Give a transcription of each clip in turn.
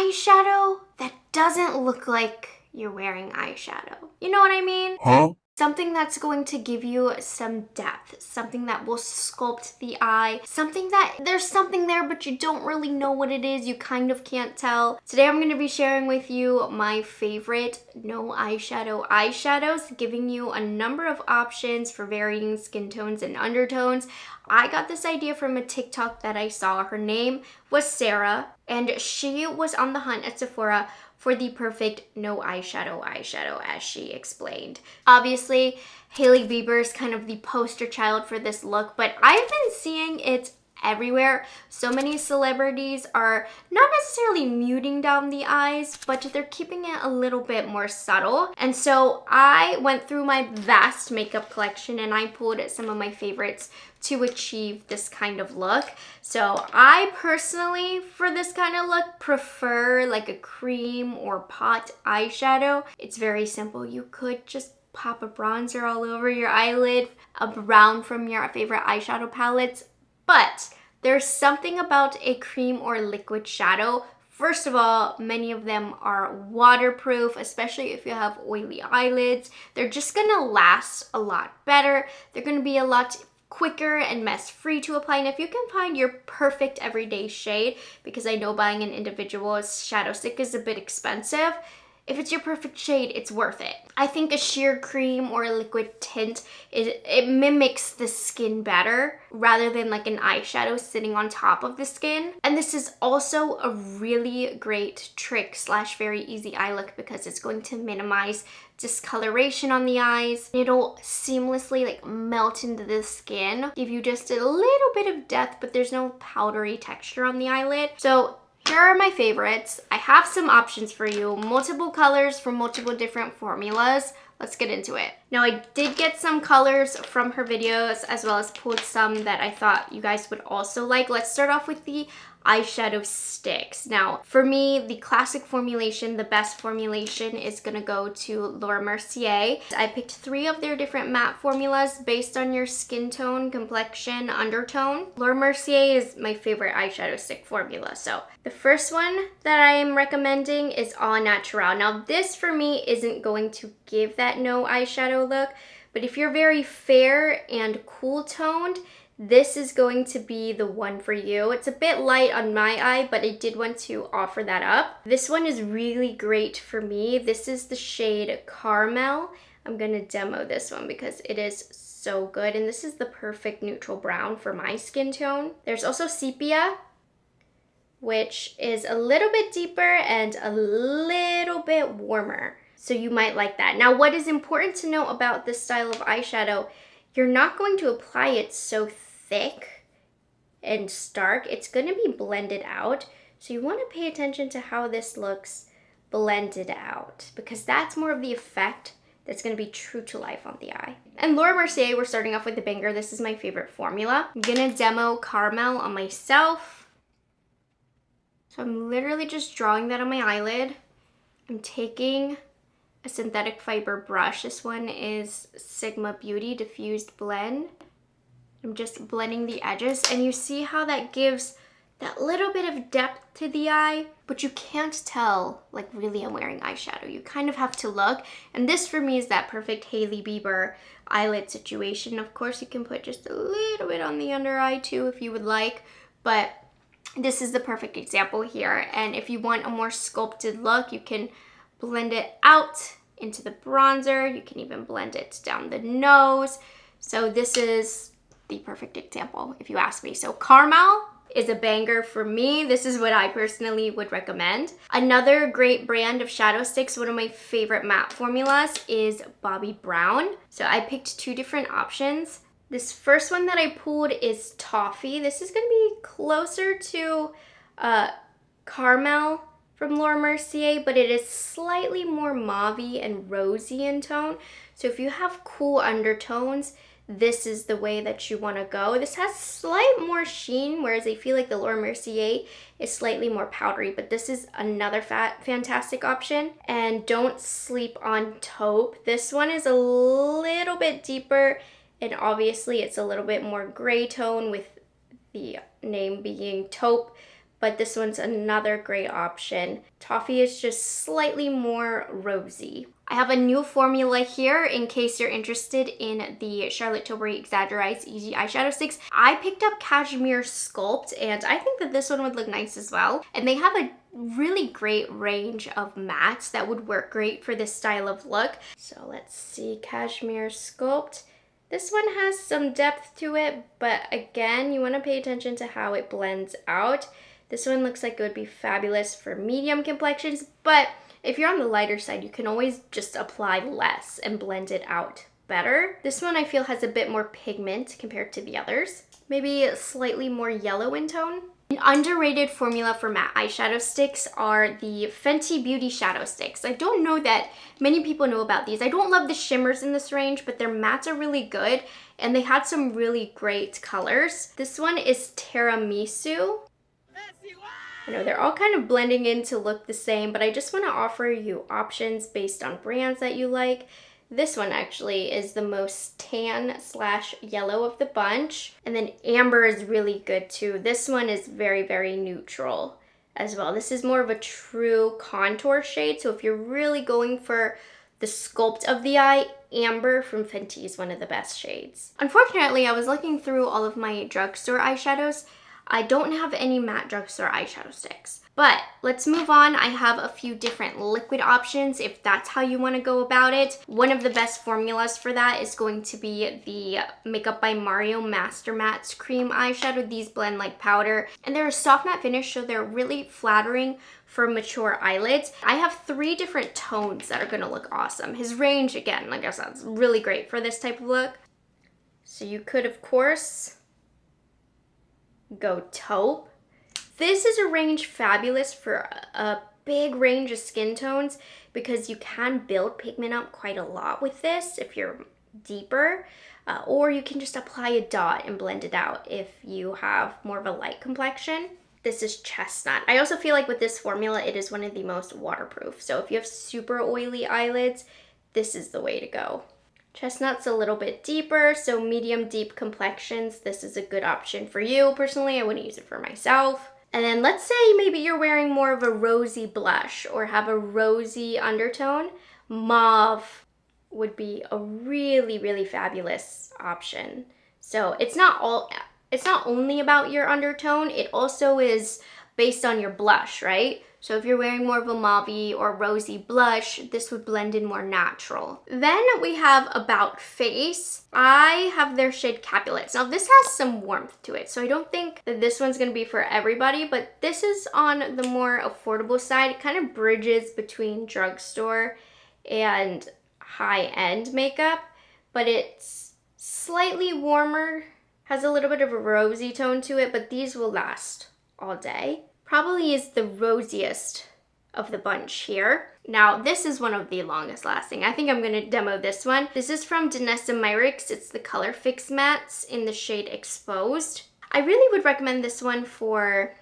eyeshadow that doesn't look like you're wearing eyeshadow. You know what I mean? Huh? Something that's going to give you some depth, something that will sculpt the eye, something that there's something there but you don't really know what it is, you kind of can't tell. Today I'm going to be sharing with you my favorite no eyeshadow eyeshadows, giving you a number of options for varying skin tones and undertones. I got this idea from a TikTok that I saw. Her name was Sarah, and she was on the hunt at Sephora for the perfect no eyeshadow as she explained. Obviously, Hailey Bieber is kind of the poster child for this look, but I've been seeing it everywhere. So many celebrities are not necessarily muting down the eyes, but they're keeping it a little bit more subtle. And so I went through my vast makeup collection and I pulled some of my favorites to achieve this kind of look. So I personally, for this kind of look, prefer like a cream or pot eyeshadow. It's very simple. You could just pop a bronzer all over your eyelid, a brown from your favorite eyeshadow palettes, but there's something about a cream or liquid shadow. First of all, many of them are waterproof, especially if you have oily eyelids. They're just gonna last a lot better. They're gonna be a lot quicker and mess-free to apply. And if you can find your perfect everyday shade, because I know buying an individual ShadowStix is a bit expensive, if it's your perfect shade, it's worth it. I think a sheer cream or a liquid tint, it mimics the skin better rather than like an eyeshadow sitting on top of the skin. And this is also a really great trick / very easy eye look because it's going to minimize discoloration on the eyes. It'll seamlessly like melt into the skin, give you just a little bit of depth, but there's no powdery texture on the eyelid. So here are my favorites. I have some options for you, multiple colors from multiple different formulas. Let's get into it. Now I did get some colors from her videos as well as pulled some that I thought you guys would also like. Let's start off with the eyeshadow sticks. Now for me, the classic formulation, the best formulation is gonna go to Mercier. I picked 3 of their different matte formulas based on your skin tone, complexion, undertone. Mercier is my favorite eyeshadow stick formula. So the first one that I am recommending is Au Naturel. Now this for me isn't going to give that no eyeshadow look, but if you're very fair and cool toned, this is going to be the one for you. It's a bit light on my eye, but I did want to offer that up. This one is really great for me. This is the shade Caramel. I'm gonna demo this one because it is so good, and this is the perfect neutral brown for my skin tone. There's also Sepia, which is a little bit deeper and a little bit warmer. So you might like that. Now, what is important to know about this style of eyeshadow, you're not going to apply it so thick and stark. It's going to be blended out. So you want to pay attention to how this looks blended out, because that's more of the effect that's going to be true to life on the eye. And Mercier, we're starting off with the banger. This is my favorite formula. I'm going to demo Caramel on myself. So I'm literally just drawing that on my eyelid. I'm taking a synthetic fiber brush. This one is Sigma Beauty Diffused Blend. I'm just blending the edges, and you see how that gives that little bit of depth to the eye, but you can't tell like really I'm wearing eyeshadow. You kind of have to look, and this for me is that perfect Hailey Bieber eyelid situation. Of course you can put just a little bit on the under eye too if you would like, but this is the perfect example here. And if you want a more sculpted look, you can blend it out into the bronzer. You can even blend it down the nose. So this is the perfect example if you ask me. So Caramel is a banger for me. This is what I personally would recommend. Another great brand of ShadowStix, one of my favorite matte formulas, is Bobbi Brown. So I picked 2 different options. This first one that I pulled is Toffee. This is gonna be closer to Caramel from Mercier, but it is slightly more mauve-y and rosy in tone. So if you have cool undertones, this is the way that you want to go. This has slight more sheen, whereas I feel like the Mercier is slightly more powdery, but this is another fantastic option. And don't sleep on Taupe. This one is a little bit deeper, and obviously it's a little bit more gray tone with the name being Taupe, but this one's another great option. Toffee is just slightly more rosy. I have a new formula here in case you're interested in the Charlotte Tilbury Exaggereyes Easy Eyeshadow Sticks. I picked up Caviar Sculpt, and I think that this one would look nice as well. And they have a really great range of mattes that would work great for this style of look. So let's see, Caviar Sculpt. This one has some depth to it, but again, you want to pay attention to how it blends out. This one looks like it would be fabulous for medium complexions, but if you're on the lighter side, you can always just apply less and blend it out better. This one I feel has a bit more pigment compared to the others. Maybe slightly more yellow in tone. An underrated formula for matte eyeshadow sticks are the Fenty Beauty Shadow Sticks. I don't know that many people know about these. I don't love the shimmers in this range, but their mattes are really good, and they had some really great colors. This one is Tiramisu. I know they're all kind of blending in to look the same, but I just want to offer you options based on brands that you like. This one actually is the most tan / yellow of the bunch. And then amber is really good too. This one is very, very neutral as well. This is more of a true contour shade. So if you're really going for the sculpt of the eye, amber from Fenty is one of the best shades. Unfortunately, I was looking through all of my drugstore eyeshadows. I don't have any matte drugstore eyeshadow sticks. But let's move on. I have a few different liquid options if that's how you want to go about it. One of the best formulas for that is going to be the Makeup by Mario Master Mattes Cream Eyeshadow. These blend like powder, and they're a soft matte finish, so they're really flattering for mature eyelids. I have 3 different tones that are going to look awesome. His range, again, like I said, is really great for this type of look. So you could, of course, go Taupe. This is a range fabulous for a big range of skin tones because you can build pigment up quite a lot with this if you're deeper, or you can just apply a dot and blend it out if you have more of a light complexion. This is Chestnut. I also feel like with this formula, it is one of the most waterproof. So if you have super oily eyelids, this is the way to go. Chestnut's a little bit deeper, so medium deep complexions, this is a good option for you. Personally, I wouldn't use it for myself. And then let's say maybe you're wearing more of a rosy blush or have a rosy undertone. Mauve would be a really, really fabulous option. So it's not only about your undertone, it also is based on your blush, right? So if you're wearing more of a mauve or rosy blush, this would blend in more natural. Then we have AboutFace. I have their shade Capulets. Now this has some warmth to it, so I don't think that this one's gonna be for everybody, but this is on the more affordable side. It kind of bridges between drugstore and high-end makeup, but it's slightly warmer, has a little bit of a rosy tone to it, but these will last all day. Probably is the rosiest of the bunch here. Now, this is one of the longest lasting. I think I'm gonna demo this one. This is from Danessa Myricks. It's the Colorfix mattes in the shade Exposed. I really would recommend this one for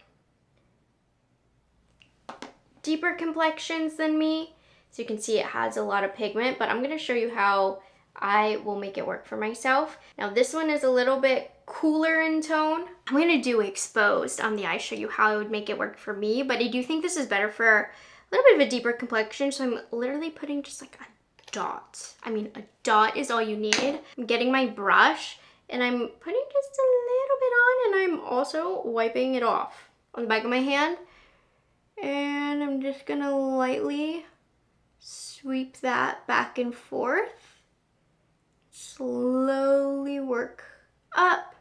deeper complexions than me. So you can see it has a lot of pigment, but I'm gonna show you how I will make it work for myself. Now this one is a little bit cooler in tone. I'm gonna do Exposed on the eye, show you how I would make it work for me, but I do think this is better for a little bit of a deeper complexion, so I'm literally putting just like a dot. I mean, a dot is all you need. I'm getting my brush and I'm putting just a little bit on, and I'm also wiping it off on the back of my hand. And I'm just gonna lightly sweep that back and forth. Slowly work up.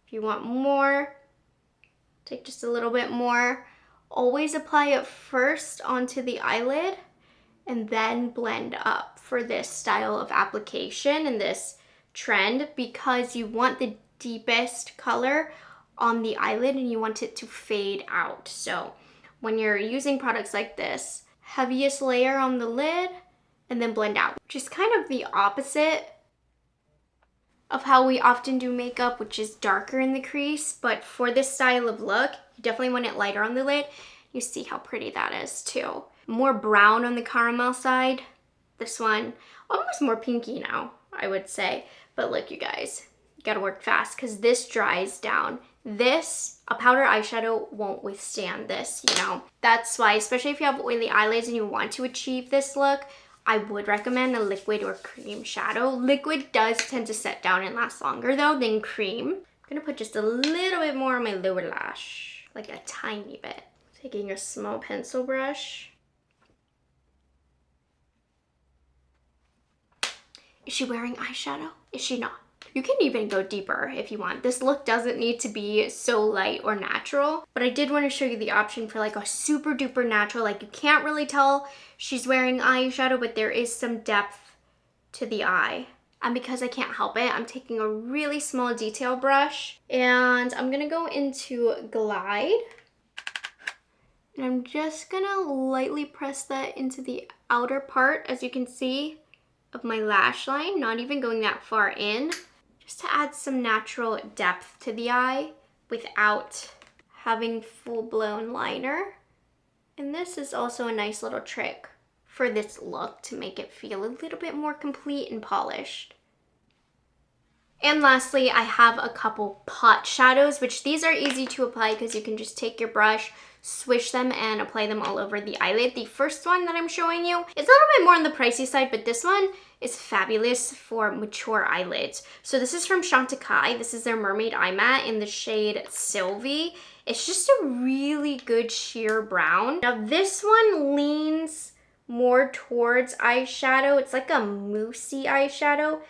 If you want more, take just a little bit more. Always apply it first onto the eyelid and then blend up for this style of application and this trend, because you want the deepest color on the eyelid and you want it to fade out. So when you're using products like this, heaviest layer on the lid and then blend out, which is kind of the opposite of how we often do makeup, which is darker in the crease. But for this style of look, you definitely want it lighter on the lid. You see how pretty that is too. More brown on the caramel side. This one, almost more pinky now, I would say. But look, you guys, you gotta work fast because this dries down a powder eyeshadow won't withstand this, you know. That's why, especially if you have oily eyelids and you want to achieve this look, I would recommend a liquid or cream shadow. Liquid does tend to set down and last longer though than cream. I'm gonna put just a little bit more on my lower lash, like a tiny bit. Taking a small pencil brush. Is she wearing eyeshadow? Is she not? You can even go deeper if you want. This look doesn't need to be so light or natural, but I did want to show you the option for like a super duper natural, like you can't really tell she's wearing eyeshadow, but there is some depth to the eye. And because I can't help it, I'm taking a really small detail brush and I'm gonna go into Glide. And I'm just gonna lightly press that into the outer part, as you can see, of my lash line, not even going that far in, just to add some natural depth to the eye without having full-blown liner. And this is also a nice little trick for this look to make it feel a little bit more complete and polished. And lastly, I have a couple pot shadows, which these are easy to apply because you can just take your brush, swish them, and apply them all over the eyelid. The first one that I'm showing you is a little bit more on the pricey side, but this one is fabulous for mature eyelids. So this is from Chantecaille. This is their Mermaid Eye Matte in the shade Sylvie. It's just a really good sheer brown. Now this one leans more towards eyeshadow. It's like a moussey eyeshadow.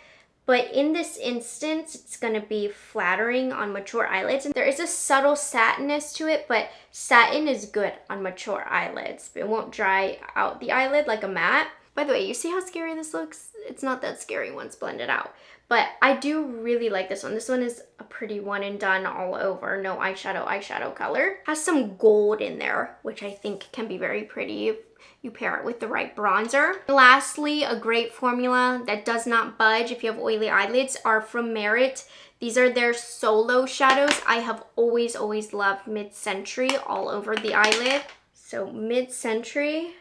But in this instance, it's gonna be flattering on mature eyelids. And there is a subtle satinness to it, but satin is good on mature eyelids. It won't dry out the eyelid like a matte. By the way, you see how scary this looks? It's not that scary once blended out. But I do really like this one. This one is a pretty one and done all over. No eyeshadow color. Has some gold in there, which I think can be very pretty if you pair it with the right bronzer. Lastly, a great formula that does not budge if you have oily eyelids are from Merit. These are their solo shadows. I have always loved Mid-Century all over the eyelid. So Mid-Century,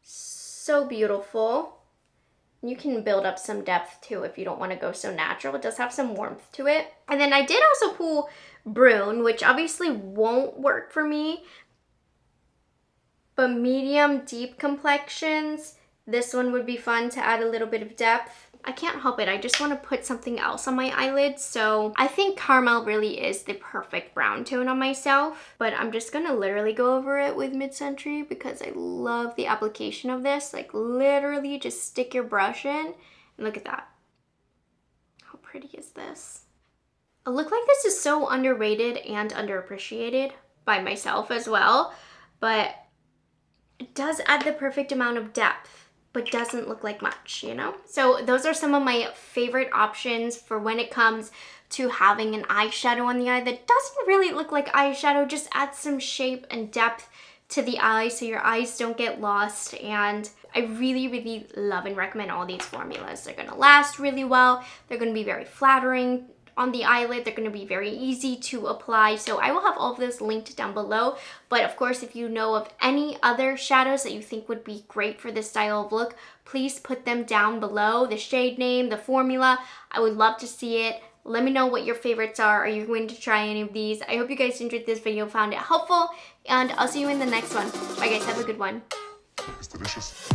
so beautiful. You can build up some depth too if you don't want to go so natural. It does have some warmth to it. And then I did also pull Brune, which obviously won't work for me, but medium deep complexions, this one would be fun to add a little bit of depth. I can't help it, I just want to put something else on my eyelids, so I think Caramel really is the perfect brown tone on myself, but I'm just gonna literally go over it with Mid-Century because I love the application of this. Like literally just stick your brush in and look at that. How pretty is this? A look like this is so underrated and underappreciated by myself as well, but it does add the perfect amount of depth, but doesn't look like much, you know? So those are some of my favorite options for when it comes to having an eyeshadow on the eye that doesn't really look like eyeshadow, just adds some shape and depth to the eye so your eyes don't get lost. And I really love and recommend all these formulas. They're gonna last really well. They're gonna be very flattering on the eyelid. They're going to be very easy to apply. So I will have all of this linked down below. But of course, if you know of any other shadows that you think would be great for this style of look, please put them down below. The shade name, the formula, I would love to see it. Let me know what your favorites are. Are you going to try any of these? I hope you guys enjoyed this video, found it helpful, and I'll see you in the next one. Bye guys, have a good one. It's delicious.